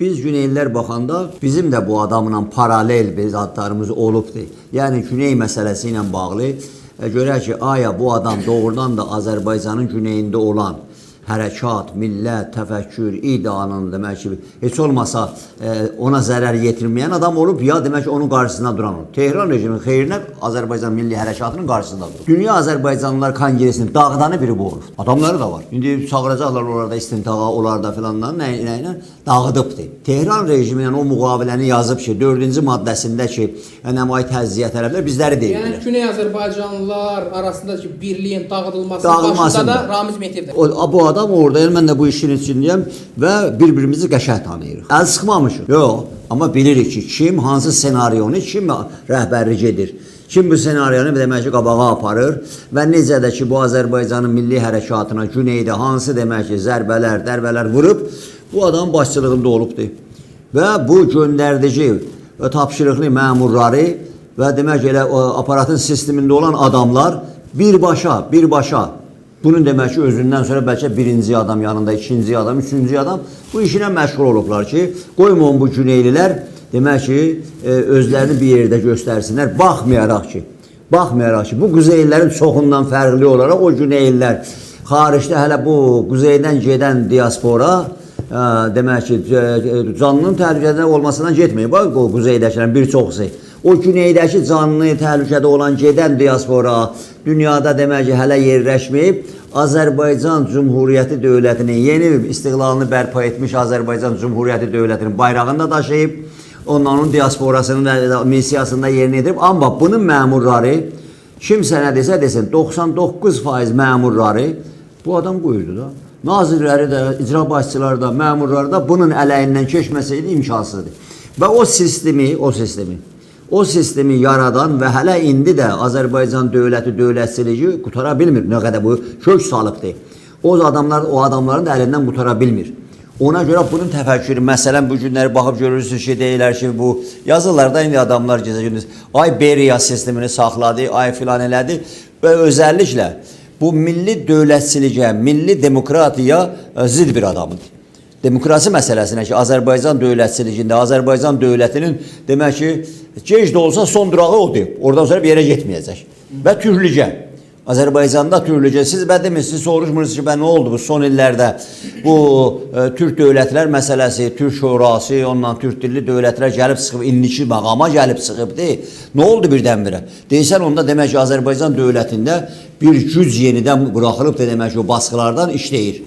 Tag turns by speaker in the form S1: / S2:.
S1: Biz Güneyliler baxanda bizim də bu adamla paralel bir zadlarımız olubdur. Yəni Güney məsələsi ilə bağlı görək ki, aya bu adam doğrudan da Azərbaycanın güneyində olan hərəkat, millət, təfəkkür, idealının demək ki, heç olmasa ona zərər yetirməyən adam olub, ya demək ki, onun qarşısında duran olub. Tehran rejiminin xeyrinə Azərbaycan milli hərəkatının qarşısında durub. Dünya Azərbaycanlılar Konqresinin dağdanı biri bu olub. Adamları da var. İndi çağıracaqlar orada istintaqa, onlarda filandan, nə dağıdıbdır. Tehran rejiminin o müqaviləni yazıb ki, 4-cü maddəsində ki, nəmai təzyiyə tərəflər bizləri deyil.
S2: Yəni Güney Azərbaycanlılar arasındakı birliyin dağıdılmasının başında da Ramiz Mehdievdir.
S1: Bu adam orada, mən də bu işin içindəyəm və bir-birimizi qəşəng tanıyırıq. Əl sıxmamışıq. Yox, amma bilirik ki, kim hansı senaryonu, kim rəhbərlik edir. Kim bu senaryonu demək ki, qabağa aparır və necə də ki, bu Azərbaycanın milli hərəkatına güneydə hansı demək ki, zərbələr, dərbələr vurub, bu adam başçılığında olubdur. Və bu göndərdici və tapşırıqlı məmurları və demək ki, elə aparatın sistemində olan adamlar birbaşa bunun demək ki, özündən sonra bəlkə birinci adam yanında, ikinci adam, üçüncü adam bu işinə məşğul olublar ki, qoymayın bu Güneylilər demək ki, özlərini bir yerdə göstərsinlər, baxmayaraq ki, bu Quzeylilərin çoxundan fərqli olaraq o Güneylilər xaricdə hələ bu Quzeydən gedən diaspora demək ki, canının təhlükədə olmasından getməyib, o Quzeydəkilərin bir çoxusu. O güneydəki canlı təhlükədə olan gedən diaspora dünyada demək ki, hələ yerləşməyib, Azərbaycan Cumhuriyyəti dövlətinin yeni istiqlalını bərpa etmiş Azərbaycan Cumhuriyyəti dövlətinin bayrağını da daşıyıb, onların diasporasının missiyasında yerinə edib. Amma bunun məmurları, kimsə nə desə desin, 99% məmurları bu adam buyurdu da. Nazirləri də, icra başçıları da, məmurları da bunun ələyindən keçməsəydi imkansızdır. Və o sistemi yaradan və hələ indi də Azərbaycan dövləti dövlətçiliyi qutara bilmir. Nə qədər bu kök salıbdır. O adamların da əlindən qutara bilmir. Ona görə bunun təfəkkürü, məsələn, bu günləri baxıb görürsünüz ki, deyirlər ki, bu yazılarda indi adamlar gecə-gündüz, ay Beriya sistemini saxladı, ay filan elədi və özəlliklə bu milli dövlətçiliyə, milli demokratiya zid bir adamıdır. Demokrasi məsələsinə ki, Azərbaycan dövlətçiliyində, Azərbaycan dövlətinin demək ki, gec də olsa son durağı odur. Oradan sonra bir yerə getməyəcək. Və türlücə. Azərbaycanda türlücə. Siz siz soruşmursunuz ki, nə oldu bu son illərdə bu Türk dövlətlər məsələsi, Türk şurası, ondan Türk dilli dövlətlər gəlib çıxıb, indiki məqama gəlib çıxıbdır. Nə oldu birdən-birə? Deysən onda demək ki, Azərbaycan dövlətində bir güc yenidən buraxılıbdır demək ki, o baskılardan işləyir.